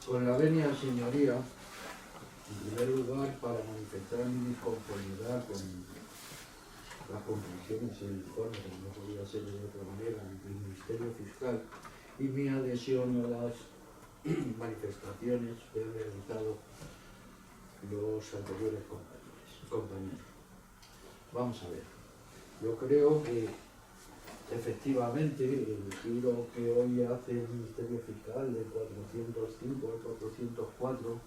Con la venia, señoría, en primer lugar, para manifestar mi disconformidad con las conclusiones y el informe, como no podía ser de otra manera, del Ministerio Fiscal, y mi adhesión a las manifestaciones que han realizado los anteriores compañeros. Vamos a ver, yo creo que efectivamente el giro que hoy hace el Ministerio Fiscal de 405 a 404,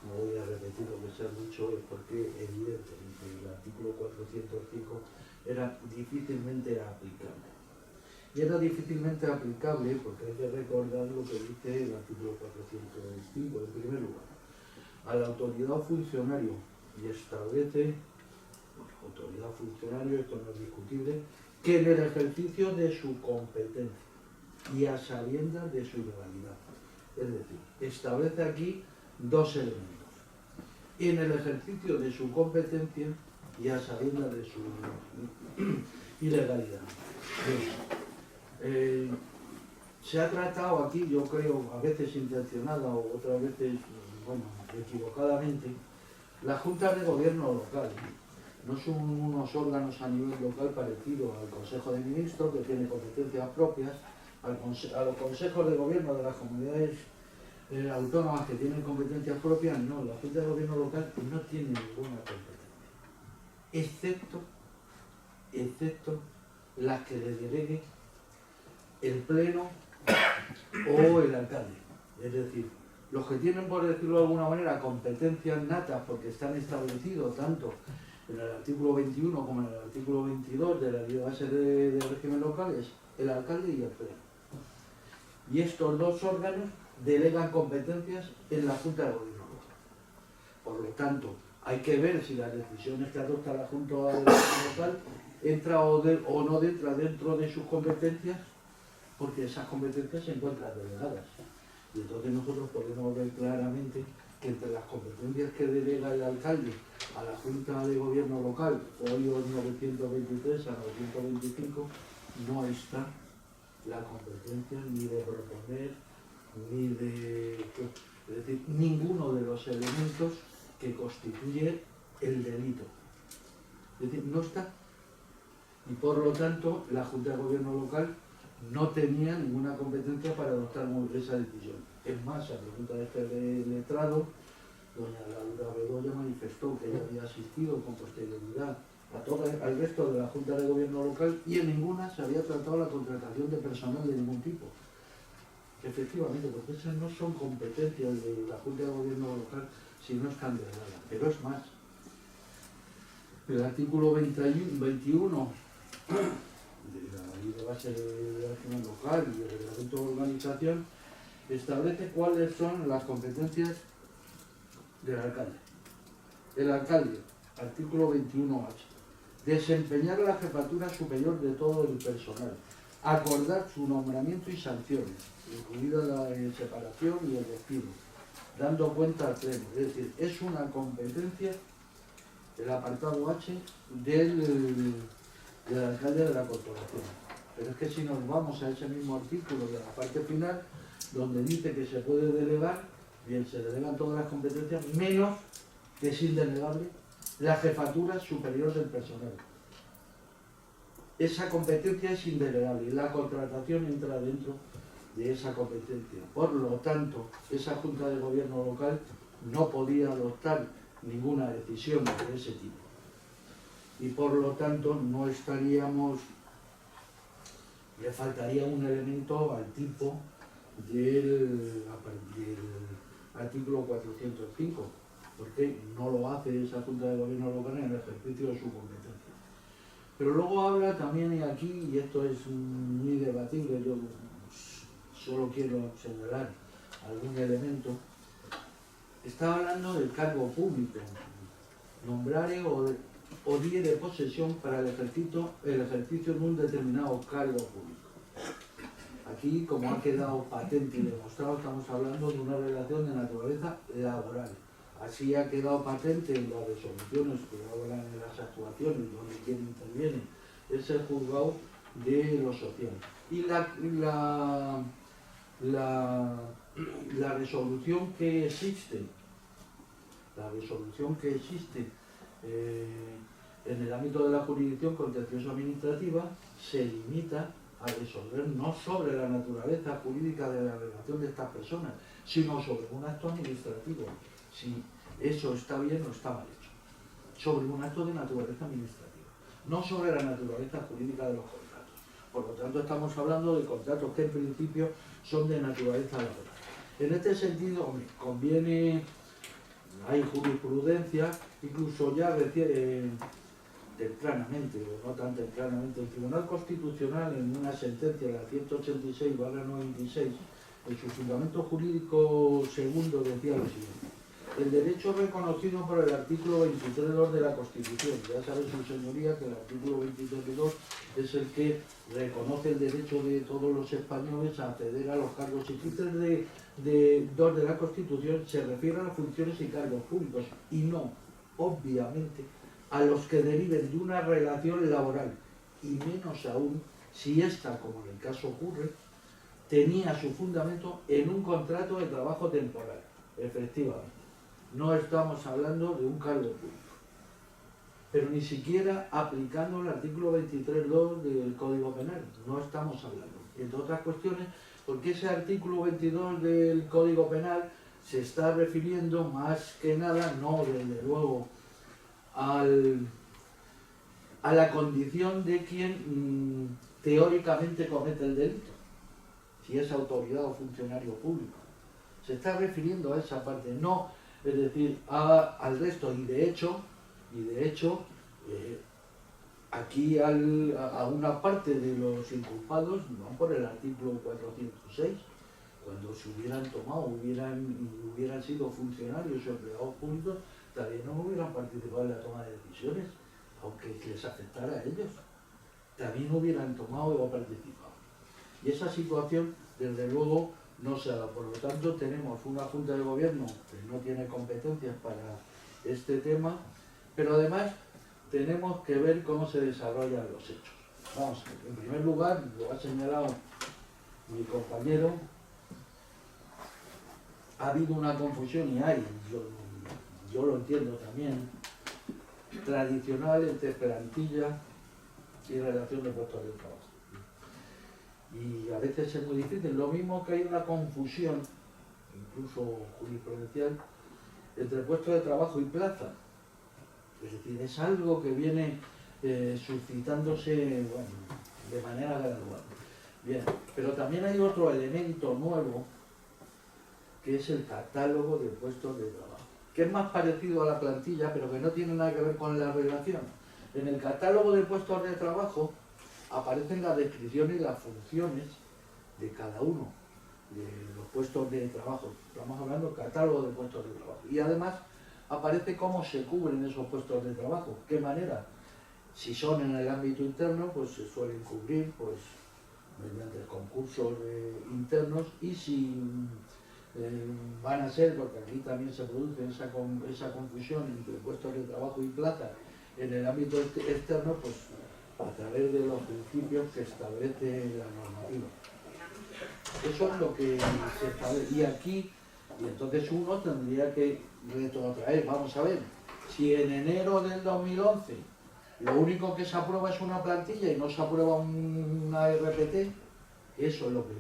no voy a repetir lo que se ha dicho, es porque evidentemente el artículo 405 era difícilmente aplicable. Y era difícilmente aplicable porque hay que recordar lo que dice el artículo 405, en primer lugar. A la autoridad o funcionario, y establece, autoridad o funcionario, esto no es discutible, que en el ejercicio de su competencia y a sabiendas de su legalidad. Es decir, establece aquí dos elementos. En el ejercicio de su competencia y a sabiendas de su ilegalidad. Se ha tratado aquí, yo creo, a veces intencionada o otras veces, bueno, equivocadamente, la Junta de Gobierno local. No son unos órganos a nivel local parecidos al Consejo de Ministros, que tiene competencias propias, a los consejos de gobierno de las comunidades autónomas que tienen competencias propias. No, la Junta de Gobierno local no tiene ninguna competencia, excepto las que le delegue el Pleno o el alcalde. Es decir, los que tienen, por decirlo de alguna manera, competencias natas porque están establecidos tanto en el artículo 21 como en el artículo 22 de la Ley de Base de régimen local, es el alcalde y el Pleno. Y estos dos órganos delegan competencias en la Junta de Gobierno local. Por lo tanto, hay que ver si las decisiones que adopta la Junta de Gobierno local entra o no entra dentro de sus competencias, porque esas competencias se encuentran delegadas. Y entonces nosotros podemos ver claramente que entre las competencias que delega el alcalde a la Junta de Gobierno local, folio 923 a 925, no está la competencia ni de proponer, ni de... es decir, ninguno de los elementos que constituye el delito. Es decir, no está. Y por lo tanto, la Junta de Gobierno local no tenía ninguna competencia para adoptar esa decisión. Es más, a pregunta de este letrado, doña Laura Bedoya manifestó que ella había asistido con posterioridad al resto de la Junta de Gobierno local y en ninguna se había tratado la contratación de personal de ningún tipo. Efectivamente, porque esas no son competencias de la Junta de Gobierno local si no están delegadas. Pero es más, el artículo 21 de la Ley de Base de régimen local y el Reglamento de Organización establece cuáles son las competencias del alcalde. El alcalde, artículo 21H, desempeñar la jefatura superior de todo el personal, acordar su nombramiento y sanciones, incluida la separación y el despido, dando cuenta al Pleno. Es decir, es una competencia, el apartado H, del alcalde de la corporación. Pero es que si nos vamos a ese mismo artículo de la parte final, donde dice que se puede delegar, bien, se delegan todas las competencias, menos que es indelegable la jefatura superior del personal. Esa competencia es indelegable y la contratación entra dentro de esa competencia. Por lo tanto, esa Junta de Gobierno local no podía adoptar ninguna decisión de ese tipo. Y por lo tanto no estaríamos, le faltaría un elemento al tipo del artículo 405, porque no lo hace esa Junta de Gobierno local en el ejercicio de su competencia. Pero luego habla también, y aquí, y esto es muy debatible, yo solo quiero señalar algún elemento, está hablando del cargo público, nombrare o diere posesión para el ejercicio de un determinado cargo público. Aquí, como ha quedado patente y demostrado, estamos hablando de una relación de naturaleza laboral. Así ha quedado patente en las resoluciones que hablan de las actuaciones, donde quien interviene es el juzgado de lo social. Y la resolución que existe, en el ámbito de la jurisdicción contencioso administrativa se limita a resolver no sobre la naturaleza jurídica de la relación de estas personas, sino sobre un acto administrativo, si eso está bien o está mal hecho, sobre un acto de naturaleza administrativa, no sobre la naturaleza jurídica de los contratos. Por lo tanto, estamos hablando de contratos que en principio son de naturaleza laboral. En este sentido, conviene, hay jurisprudencia, incluso ya tempranamente, o no tan tempranamente, el Tribunal Constitucional, en una sentencia, la 186/96, en su fundamento jurídico segundo, decía lo siguiente: el derecho reconocido por el artículo 23.2 de la Constitución. Ya sabe su señoría que el artículo 23.2 es el que reconoce el derecho de todos los españoles a acceder a los cargos. Y 23.2 de la Constitución se refiere a las funciones y cargos públicos, y no, obviamente, a los que deriven de una relación laboral, y menos aún si ésta, como en el caso ocurre, tenía su fundamento en un contrato de trabajo temporal. Efectivamente, no estamos hablando de un cargo público, pero ni siquiera aplicando el artículo 23.2 del Código Penal, no estamos hablando. Entre otras cuestiones, porque ese artículo 22 del Código Penal se está refiriendo más que nada, no desde luego, a la condición de quien teóricamente comete el delito, si es autoridad o funcionario público. Se está refiriendo a esa parte, no, es decir, al resto. Y de hecho, aquí a una parte de los inculpados van por el artículo 406, cuando se hubieran tomado, hubieran sido funcionarios o empleados públicos, también no hubieran participado en la toma de decisiones, aunque les afectara a ellos, también hubieran tomado o participado. Y esa situación, desde luego, no se da. Por lo tanto, tenemos una Junta de Gobierno que no tiene competencias para este tema, pero además tenemos que ver cómo se desarrollan los hechos. Vamos a ver, en primer lugar, lo ha señalado mi compañero, ha habido una confusión, y hay, yo lo entiendo también, tradicional entre plantilla y relación de puestos de trabajo. Y a veces es muy difícil, lo mismo que hay una confusión, incluso jurisprudencial, entre puestos de trabajo y plaza. Es decir, es algo que viene suscitándose, bueno, de manera gradual. Bien, pero también hay otro elemento nuevo, que es el catálogo de puestos de trabajo, que es más parecido a la plantilla, pero que no tiene nada que ver con la relación. En el catálogo de puestos de trabajo aparecen las descripciones y las funciones de cada uno de los puestos de trabajo. Estamos hablando del catálogo de puestos de trabajo. Y además aparece cómo se cubren esos puestos de trabajo, qué manera. Si son en el ámbito interno, pues se suelen cubrir pues mediante concursos internos, y si van a ser, porque aquí también se produce esa confusión entre puestos de trabajo y plaza en el ámbito externo, pues a través de los principios que establece la normativa. Eso es lo que se establece. Y aquí, y entonces uno tendría que retrotraer. Vamos a ver, si en enero del 2011 lo único que se aprueba es una plantilla y no se aprueba una RPT, eso es lo que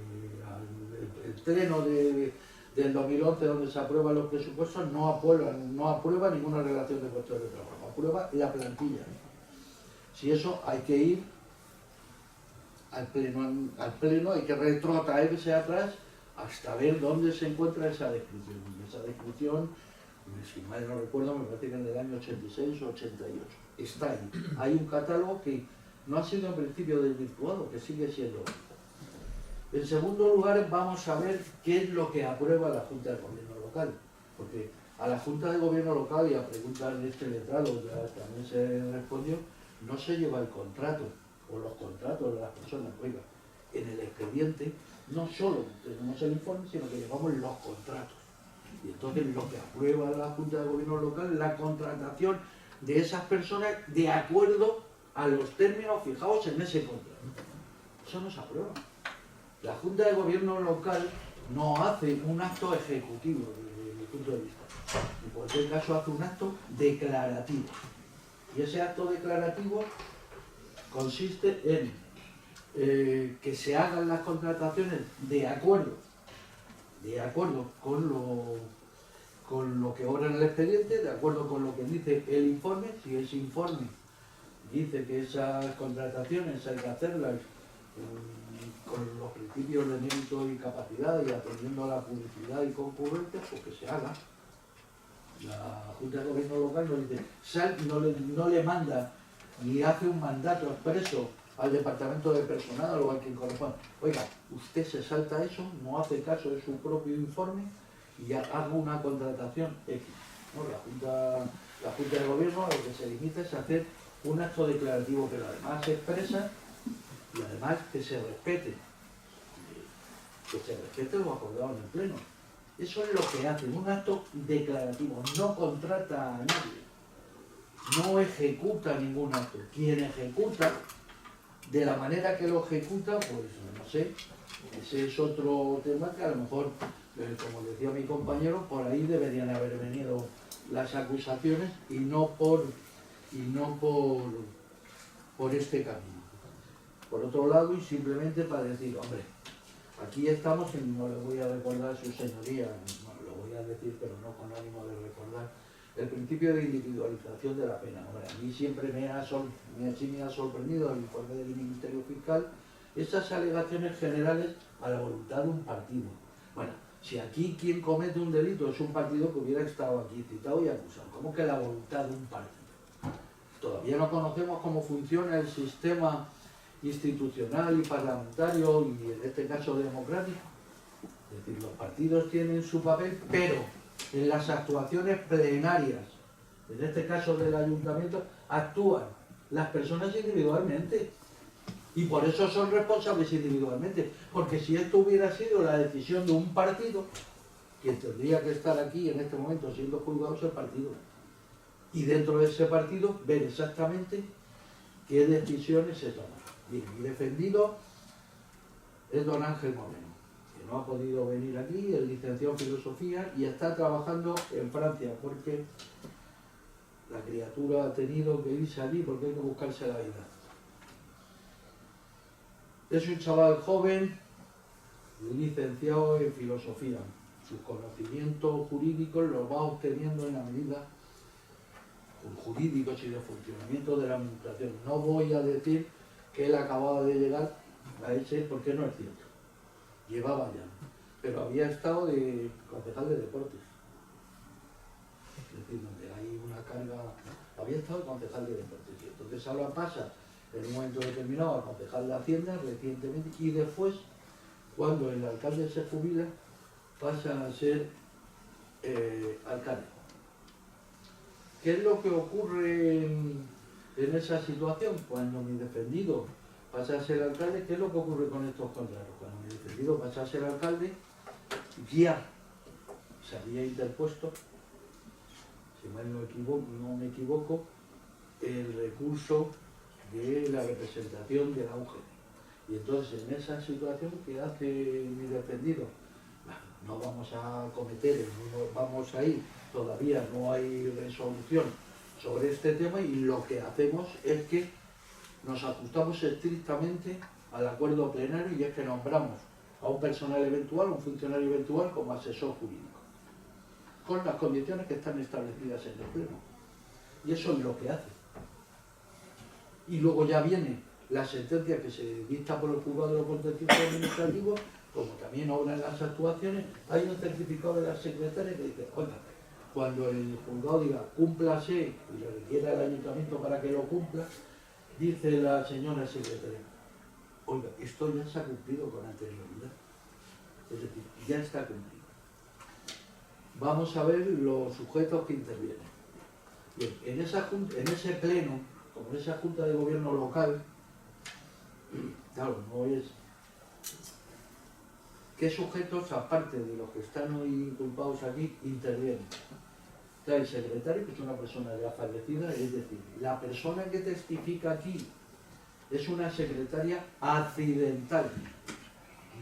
el pleno del 2011, donde se aprueban los presupuestos, no aprueba ninguna relación de puestos de trabajo, aprueba la plantilla. Si eso, hay que ir al pleno, hay que retrotraerse atrás hasta ver dónde se encuentra esa descripción. Y esa descripción, si mal no recuerdo, me parece que es del año 86 o 88. Está ahí. Hay un catálogo que no ha sido en principio desvirtuado, que sigue siendo. En segundo lugar, vamos a ver qué es lo que aprueba la Junta de Gobierno Local, porque a la Junta de Gobierno Local, y a preguntas de este letrado ya también se respondió, no se lleva el contrato o los contratos de las personas. Oiga, en el expediente no solo tenemos el informe, sino que llevamos los contratos. Y entonces lo que aprueba la Junta de Gobierno Local es la contratación de esas personas de acuerdo a los términos fijados en ese contrato. Eso no se aprueba. La Junta de Gobierno Local no hace un acto ejecutivo desde mi punto de vista. En cualquier caso hace un acto declarativo. Y ese acto declarativo consiste en que se hagan las contrataciones de acuerdo con lo que obra en el expediente, de acuerdo con lo que dice el informe. Si ese informe dice que esas contrataciones hay que hacerlas con los principios de mérito y capacidad y atendiendo a la publicidad y concurrencia, pues que se haga. La Junta de Gobierno local no le manda ni hace un mandato expreso al departamento de personal o a quien corresponde. Oiga, usted se salta eso, no hace caso de su propio informe y haga una contratación X. ¿No? La Junta de Gobierno a lo que se limita es hacer un acto declarativo, pero además se expresa y además que se respete lo acordado en el Pleno. Eso es lo que hace, un acto declarativo, no contrata a nadie, no ejecuta ningún acto. Quien ejecuta, de la manera que lo ejecuta, pues no sé, ese es otro tema que a lo mejor, como decía mi compañero, por ahí deberían haber venido las acusaciones y no por este camino. Por otro lado, y simplemente para decir, hombre, aquí estamos, y no le voy a recordar a su señoría, no, lo voy a decir, pero no con ánimo de recordar, el principio de individualización de la pena. Hombre, a mí siempre me ha sorprendido el informe del Ministerio Fiscal esas alegaciones generales a la voluntad de un partido. Bueno, si aquí quien comete un delito es un partido que hubiera estado aquí citado y acusado, ¿cómo que la voluntad de un partido? Todavía no conocemos cómo funciona el sistema institucional y parlamentario y en este caso democrático. Es decir, los partidos tienen su papel, pero en las actuaciones plenarias, en este caso del ayuntamiento, actúan las personas individualmente y por eso son responsables individualmente, porque si esto hubiera sido la decisión de un partido, quien tendría que estar aquí en este momento siendo juzgado es el partido, y dentro de ese partido ver exactamente qué decisiones se toman. Bien, mi defendido es don Ángel Moreno, que no ha podido venir aquí, es licenciado en filosofía y está trabajando en Francia porque la criatura ha tenido que irse allí porque hay que buscarse la vida. Es un chaval joven, licenciado en filosofía. Sus conocimientos jurídicos los va obteniendo en la medida jurídicos y de funcionamiento de la administración. No voy a decir que él acababa de llegar a ese, porque no es cierto. Llevaba ya, pero había estado de concejal de deportes. Es decir, donde hay una carga, había estado de concejal de deportes. Y entonces ahora pasa en un momento determinado a concejal de Hacienda recientemente y después, cuando el alcalde se jubila, pasa a ser alcalde. ¿Qué es lo que ocurre en esa situación? Cuando mi defendido pasa a ser alcalde, ¿qué es lo que ocurre con estos contratos? Cuando mi defendido pasa a ser alcalde, ya se había interpuesto, si mal no me equivoco, el recurso de la representación de la UGT. Y entonces en esa situación, ¿qué hace mi defendido? No vamos a cometer, no vamos a ir, todavía no hay resolución sobre este tema y lo que hacemos es que nos ajustamos estrictamente al acuerdo plenario y es que nombramos a un personal eventual, un funcionario eventual como asesor jurídico, con las condiciones que están establecidas en el pleno. Y eso es lo que hace. Y luego ya viene la sentencia que se dicta por el juzgado de lo contencioso administrativo, como también obran las actuaciones, hay un certificado de la secretaria que dice, oiga, cuando el juzgado diga cúmplase y le requiera al ayuntamiento para que lo cumpla, dice la señora secretaria, oiga, esto ya se ha cumplido con anterioridad. Es decir, ya está cumplido. Vamos a ver los sujetos que intervienen. Bien, en ese pleno, como en esa Junta de Gobierno local, claro, no es... ¿Qué sujetos, aparte de los que están hoy inculpados aquí, intervienen? Está el secretario, que es una persona ya fallecida, es decir, la persona que testifica aquí es una secretaria accidental,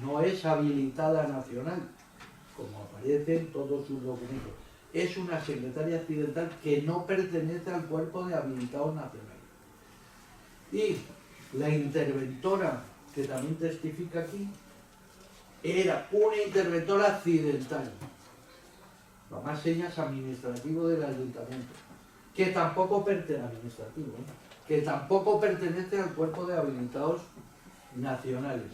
no es habilitada nacional, como aparece en todos sus documentos. Es una secretaria accidental que no pertenece al cuerpo de habilitados nacionales. Y la interventora, que también testifica aquí, era una interventora accidental, lo más señas administrativo del ayuntamiento, que tampoco pertenece al cuerpo de habilitados nacionales,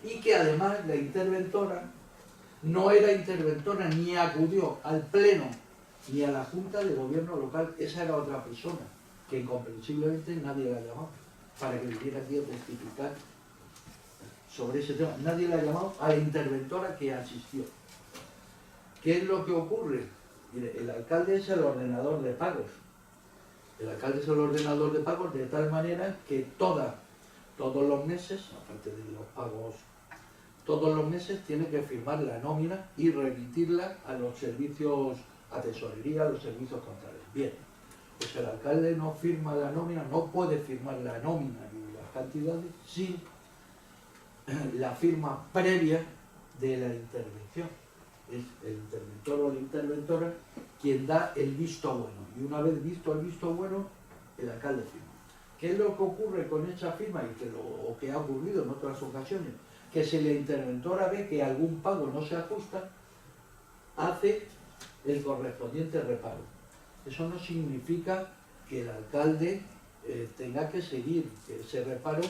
y que además la interventora no era interventora ni acudió al pleno ni a la junta de gobierno local. Esa era otra persona que incomprensiblemente nadie la llamó para que viniera aquí a testificar sobre ese tema. Nadie la ha llamado a la interventora que asistió. ¿Qué es lo que ocurre? Mire, el alcalde es el ordenador de pagos. El alcalde es el ordenador de pagos de tal manera que todos los meses, aparte de los pagos, todos los meses tiene que firmar la nómina y remitirla a los servicios, a tesorería, a los servicios contables. Bien, pues el alcalde no firma la nómina, no puede firmar la nómina ni las cantidades sin la firma previa de la intervención. Es el interventor o la interventora quien da el visto bueno, y una vez visto el visto bueno, el alcalde firma. ¿Qué es lo que ocurre con esa firma o que ha ocurrido en otras ocasiones? Que si la interventora ve que algún pago no se ajusta, hace el correspondiente reparo. Eso no significa que el alcalde tenga que seguir, que ese reparo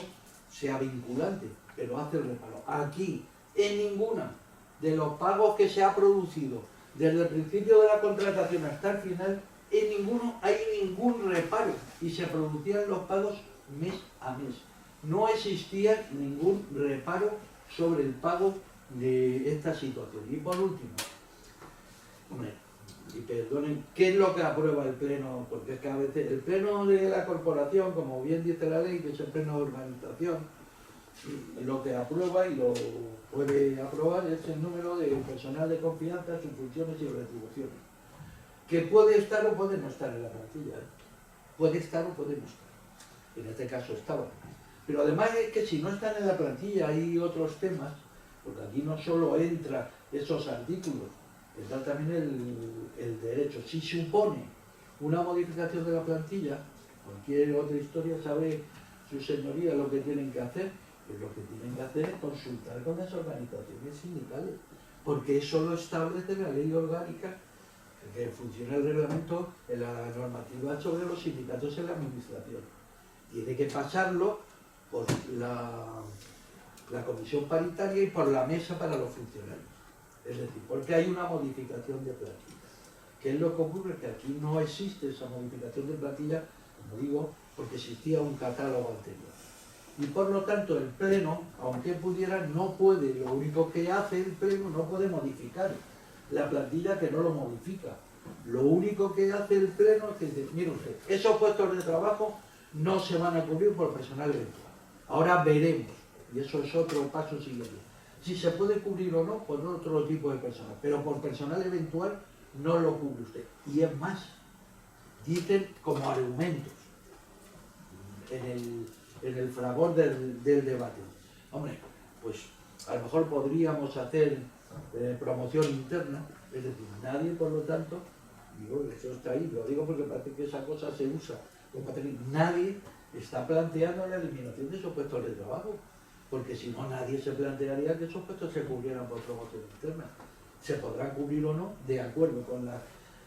sea vinculante, pero hace el reparo. Aquí, en ninguna de los pagos que se ha producido desde el principio de la contratación hasta el final, en ninguno hay ningún reparo y se producían los pagos mes a mes. No existía ningún reparo sobre el pago de esta situación. Y por último, hombre, y perdonen, ¿qué es lo que aprueba el Pleno? Porque es que a veces el Pleno de la Corporación, como bien dice la ley, que es el Pleno de Organización, lo que aprueba y lo puede aprobar es el número de personal de confianza, sus funciones y retribuciones. Que puede estar o puede no estar en la plantilla, ¿eh? Puede estar o puede no estar. En este caso estaba. Pero además es que si no están en la plantilla hay otros temas, porque aquí no solo entra esos artículos, entra también el derecho. Si supone una modificación de la plantilla, cualquier otra historia, sabe su señoría lo que tienen que hacer. Pues lo que tienen que hacer es consultar con las organizaciones sindicales, porque eso lo establece la ley orgánica que funciona el reglamento en la normativa sobre los sindicatos en la administración. Tiene que pasarlo por la comisión paritaria y por la mesa para los funcionarios. Es decir, porque hay una modificación de plantilla. ¿Qué es lo que ocurre? Que aquí no existe esa modificación de plantilla, como digo, porque existía un catálogo anterior. Y por lo tanto el Pleno, aunque pudiera, no puede, lo único que hace el Pleno, no puede modificar la plantilla, que no lo modifica. Lo único que hace el Pleno es que dice, mire usted, esos puestos de trabajo no se van a cubrir por personal eventual. Ahora veremos, y eso es otro paso siguiente, si se puede cubrir o no por otro tipo de personal, pero por personal eventual no lo cubre usted. Y es más, dicen como argumentos en el fragor del debate. Hombre, pues a lo mejor podríamos hacer promoción interna, es decir, nadie, por lo tanto, digo, eso está ahí, lo digo porque parece que esa cosa se usa, nadie está planteando la eliminación de esos puestos de trabajo, porque si no, nadie se plantearía que esos puestos se cubrieran por promoción interna. Se podrán cubrir o no, de acuerdo con las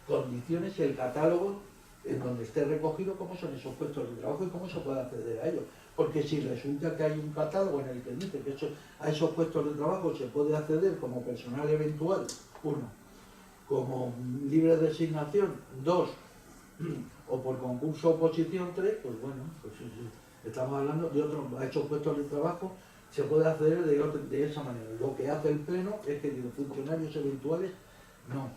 condiciones y el catálogo en donde esté recogido cómo son esos puestos de trabajo y cómo se puede acceder a ellos. Porque si resulta que hay un catálogo en el que dice que a esos puestos de trabajo se puede acceder como personal eventual, 1, como libre designación, 2, o por concurso oposición, 3, pues bueno, pues estamos hablando de otros, a esos puestos de trabajo se puede acceder de esa manera. Lo que hace el Pleno es que digo, funcionarios eventuales, no.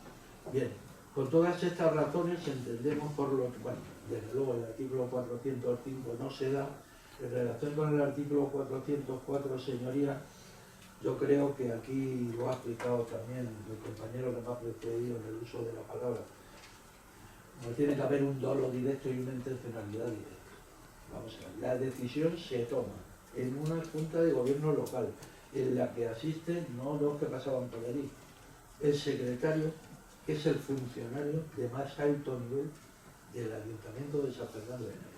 Bien, con todas estas razones entendemos por lo que, bueno, desde luego el artículo 405 no se da. En relación con el artículo 404, señoría, yo creo que aquí lo ha explicado también el compañero que me ha precedido en el uso de la palabra. No tiene que haber un dolo directo y una intencionalidad directa. Vamos a ver, la decisión se toma en una junta de gobierno local, en la que asisten no los que pasaban por allí, el secretario, que es el funcionario de más alto nivel del Ayuntamiento de San Fernando de Henares.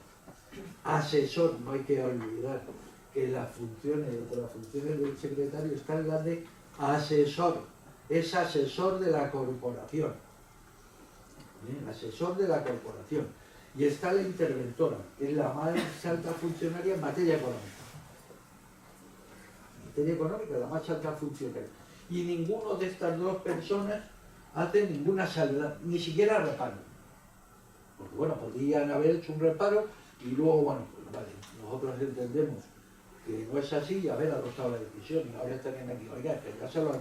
Asesor, no hay que olvidar que las funciones del secretario están las de asesor, es asesor de la corporación, asesor de la corporación. Y está la interventora, que es la más alta funcionaria en materia económica. En materia económica, la más alta funcionaria. Y ninguno de estas dos personas hace ninguna salvedad, ni siquiera reparo. Porque bueno, podrían haber hecho un reparo y luego, bueno, pues vale, nosotros entendemos que no es así y haber adoptado la decisión. Y ahora estarían aquí, oiga, que ya se lo han